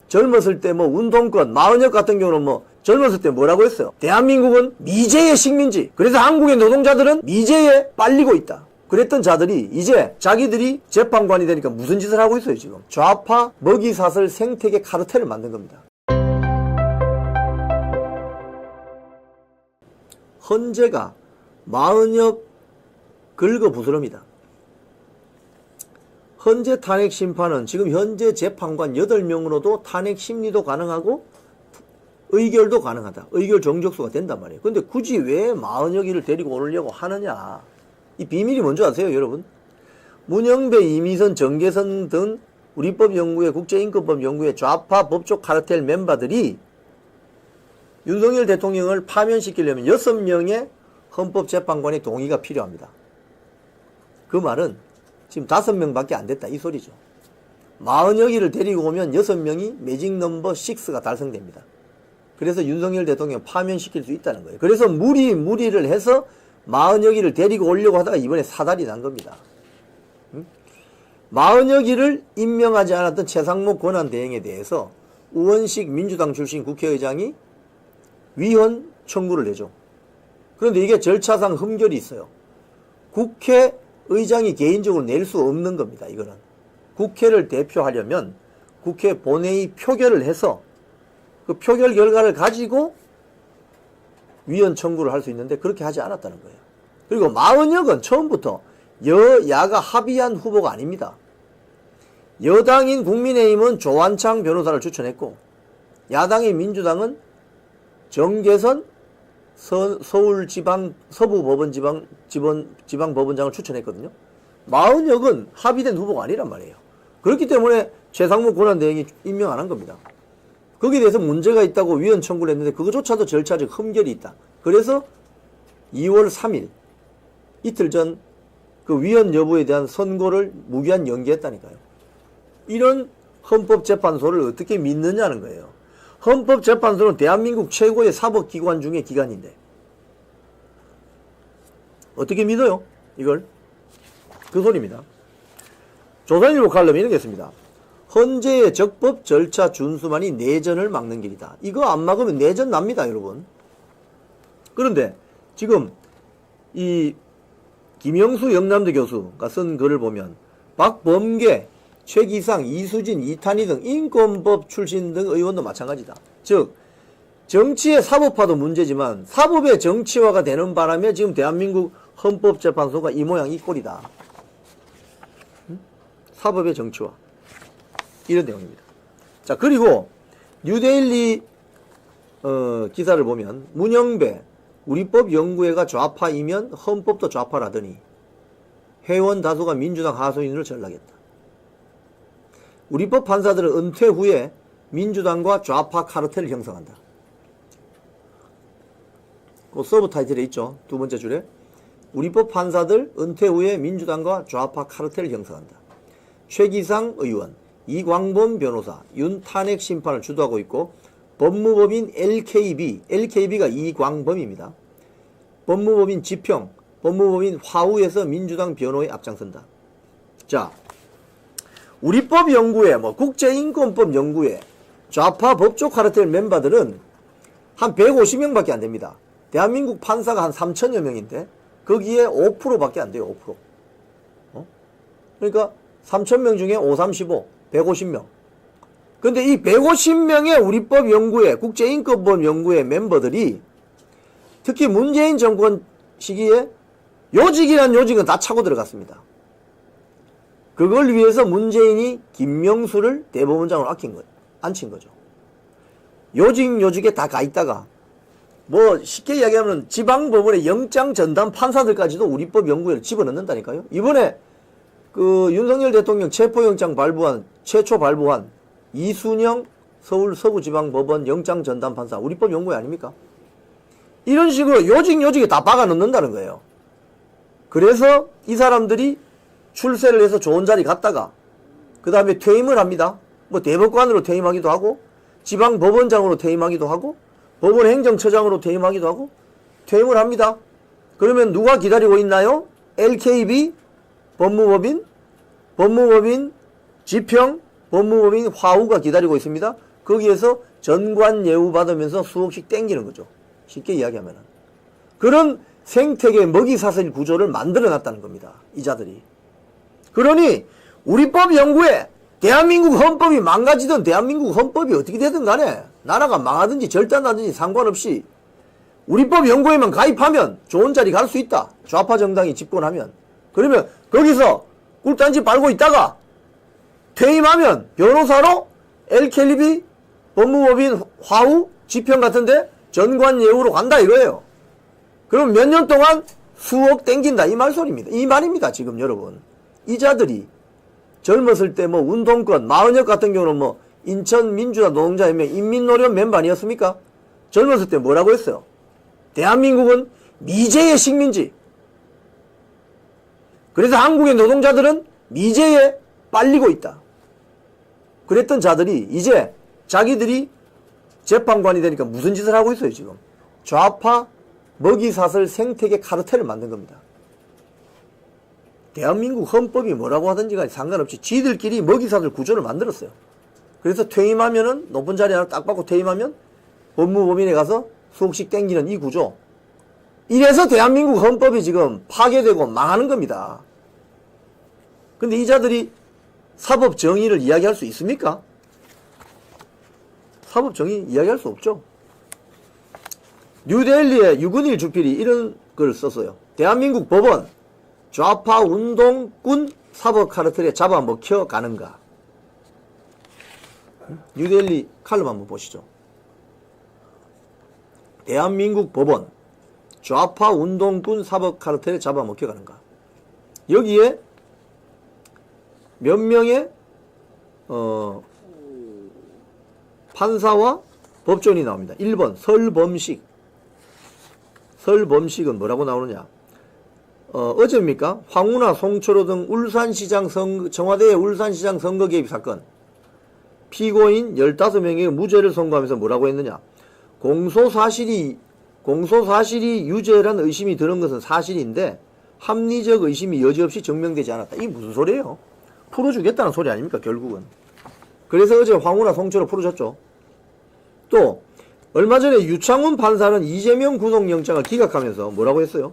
젊었을 때 뭐 운동권, 마흔역 같은 경우는 뭐 젊었을 때 뭐라고 했어요? 대한민국은 미제의 식민지. 그래서 한국의 노동자들은 미제에 빨리고 있다. 그랬던 자들이 이제 자기들이 재판관이 되니까 무슨 짓을 하고 있어요, 지금? 좌파 먹이사슬 생태계 카르텔을 만든 겁니다. 헌재가 마흔역 긁어 부스럼이다. 헌재 탄핵 심판은 지금 현재 재판관 8명으로도 탄핵 심리도 가능하고 의결도 가능하다. 의결 정족수가 된단 말이에요. 근데 굳이 왜 마흔여기를 데리고 오려고 하느냐. 이 비밀이 뭔지 아세요, 여러분? 문영배, 이미선, 정계선 등 우리법연구회, 국제인권법연구회 좌파 법조 카르텔 멤버들이 윤석열 대통령을 파면시키려면 6명의 헌법재판관의 동의가 필요합니다. 그 말은 지금 5명밖에 안 됐다 이 소리죠. 40여기를 데리고 오면 6명이 매직 넘버 6가 달성됩니다. 그래서 윤석열 대통령 파면시킬 수 있다는 거예요. 그래서 무리를 해서 40여기를 데리고 오려고 하다가 이번에 사달이 난 겁니다. 40여기를 임명하지 않았던 최상목 권한대행에 대해서 우원식 민주당 출신 국회의장이 위헌 청구를 내죠. 그런데 이게 절차상 흠결이 있어요. 국회의장이 개인적으로 낼 수 없는 겁니다. 이거는 국회를 대표하려면 국회 본회의 표결을 해서 그 표결 결과를 가지고 위헌 청구를 할 수 있는데 그렇게 하지 않았다는 거예요. 그리고 마흔역은 처음부터 여야가 합의한 후보가 아닙니다. 여당인 국민의힘은 조한창 변호사를 추천했고 야당인 민주당은 정계선 서울지방 서부법원지방법원장을 추천했거든요. 마흔역은 합의된 후보가 아니란 말이에요. 그렇기 때문에 최상목 권한대행이 임명 안 한 겁니다. 거기에 대해서 문제가 있다고 위헌 청구를 했는데 그것조차도 절차적 흠결이 있다. 그래서 2월 3일 이틀 전 그 위헌 여부에 대한 선고를 무기한 연기했다니까요. 이런 헌법재판소를 어떻게 믿느냐는 거예요. 헌법재판소는 대한민국 최고의 사법기관 중의 기관인데 어떻게 믿어요? 이걸? 그 소리입니다. 조선일보 칼럼에 이런 게 있습니다. 헌재의 적법 절차 준수만이 내전을 막는 길이다. 이거 안 막으면 내전 납니다, 여러분. 그런데 지금 이 김영수 영남대 교수가 쓴 글을 보면 박범계, 최기상, 이수진, 이탄희 등 인권법 출신 등 의원도 마찬가지다. 즉 정치의 사법화도 문제지만 사법의 정치화가 되는 바람에 지금 대한민국 헌법재판소가 이 모양 이 꼴이다. 사법의 정치화. 이런 내용입니다. 자, 그리고 뉴데일리 기사를 보면 문영배 우리법연구회가 좌파이면 헌법도 좌파라더니 회원 다수가 민주당 하소연으로 전락했다. 우리법 판사들은 은퇴 후에 민주당과 좌파 카르텔을 형성한다. 그 서브 타이틀에 있죠. 두 번째 줄에 우리법 판사들 은퇴 후에 민주당과 좌파 카르텔을 형성한다. 최기상 의원, 이광범 변호사, 윤 탄핵 심판을 주도하고 있고 법무법인 LKB가 이광범입니다. 법무법인 지평, 법무법인 화우에서 민주당 변호에 앞장선다. 자, 우리법연구회, 국제인권법연구회, 좌파 법조 카르텔 멤버들은 한 150명밖에 안 됩니다. 대한민국 판사가 한 3천여 명인데 거기에 5%밖에 안 돼요. 5%. 그러니까 3,000명 중에 5, 35, 150명. 근데 이 150명의 우리법연구회, 국제인권법연구회 멤버들이 특히 문재인 정권 시기에 요직이란 요직은 다 차고 들어갔습니다. 그걸 위해서 문재인이 김명수를 대법원장으로 앉힌 거죠. 요직에 다 가 있다가 쉽게 이야기하면 지방법원의 영장 전담 판사들까지도 우리법연구회를 집어넣는다니까요. 이번에 그 윤석열 대통령 체포영장 최초 발부한 이순영 서울 서부지방법원 영장 전담 판사 우리법연구회 아닙니까? 이런 식으로 요직에 다 박아 넣는다는 거예요. 그래서 이 사람들이 출세를 해서 좋은 자리 갔다가 그 다음에 퇴임을 합니다. 대법관으로 퇴임하기도 하고 지방법원장으로 퇴임하기도 하고 법원행정처장으로 퇴임하기도 하고 퇴임을 합니다. 그러면 누가 기다리고 있나요? LKB, 법무법인 지평, 법무법인 화우가 기다리고 있습니다. 거기에서 전관 예우 받으면서 수억씩 땡기는 거죠. 쉽게 이야기하면은. 그런 생태계 먹이사슬 구조를 만들어 놨다는 겁니다. 이 자들이. 그러니 우리법 연구에 대한민국 헌법이 망가지든 대한민국 헌법이 어떻게 되든 간에 나라가 망하든지 절단하든지 상관없이 우리법 연구에만 가입하면 좋은 자리 갈 수 있다. 좌파 정당이 집권하면. 그러면 거기서 꿀단지 빨고 있다가 퇴임하면 변호사로 엘켈리비 법무법인 화우 지평 같은데 전관 예우로 간다 이거예요. 그럼 몇 년 동안 수억 땡긴다 이 말소리입니다. 이 말입니다. 지금 여러분. 이 자들이 젊었을 때 뭐 운동권 마흔역 같은 경우는 뭐 인천 민주화 노동자연맹 인민노련 멤버 아니었습니까? 젊었을 때 뭐라고 했어요? 대한민국은 미제의 식민지. 그래서 한국의 노동자들은 미제에 빨리고 있다. 그랬던 자들이 이제 자기들이 재판관이 되니까 무슨 짓을 하고 있어요 지금. 좌파 먹이사슬 생태계 카르텔을 만든 겁니다. 대한민국 헌법이 뭐라고 하든지 간에 상관없이 지들끼리 먹이사슬 구조를 만들었어요. 그래서 퇴임하면은 높은 자리 하나 딱 받고 퇴임하면 법무법인에 가서 수억씩 땡기는 이 구조. 이래서 대한민국 헌법이 지금 파괴되고 망하는 겁니다. 근데 이 자들이 사법 정의를 이야기할 수 있습니까? 사법 정의 이야기할 수 없죠. 뉴델리의 유근일 주필이 이런 글을 썼어요. 대한민국 법원 좌파 운동꾼 사법 카르텔에 잡아먹혀 가는가. 뉴델리 칼럼 한번 보시죠. 대한민국 법원 좌파 운동꾼 사법 카르텔에 잡아먹혀 가는가. 여기에 몇 명의 판사와 법조인이 나옵니다. 1번 설범식. 설범식은 뭐라고 나오느냐. 어제입니까? 황운하, 송철호 등 청와대의 울산시장 선거 개입 사건. 피고인 15명에게 무죄를 선고하면서 뭐라고 했느냐. 공소사실이 유죄란 의심이 드는 것은 사실인데 합리적 의심이 여지없이 증명되지 않았다. 이게 무슨 소리예요? 풀어주겠다는 소리 아닙니까 결국은. 그래서 어제 황운하, 송철호 풀어줬죠. 또 얼마 전에 유창훈 판사는 이재명 구속영장을 기각하면서 뭐라고 했어요?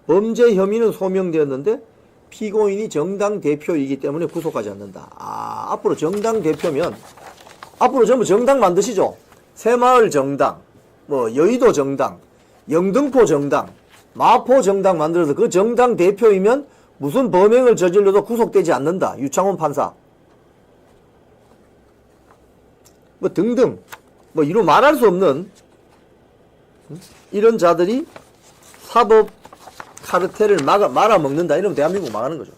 범죄 혐의는 소명되었는데 피고인이 정당 대표이기 때문에 구속하지 않는다. 앞으로 정당 대표면 앞으로 전부 정당 만드시죠. 새마을 정당, 뭐 여의도 정당, 영등포 정당, 마포 정당 만들어서 그 정당 대표이면 무슨 범행을 저질러도 구속되지 않는다. 유창훈 판사. 뭐 등등. 뭐 이루 말할 수 없는 이런 자들이 사법 카르텔을 말아먹는다. 이러면 대한민국 망하는 거죠.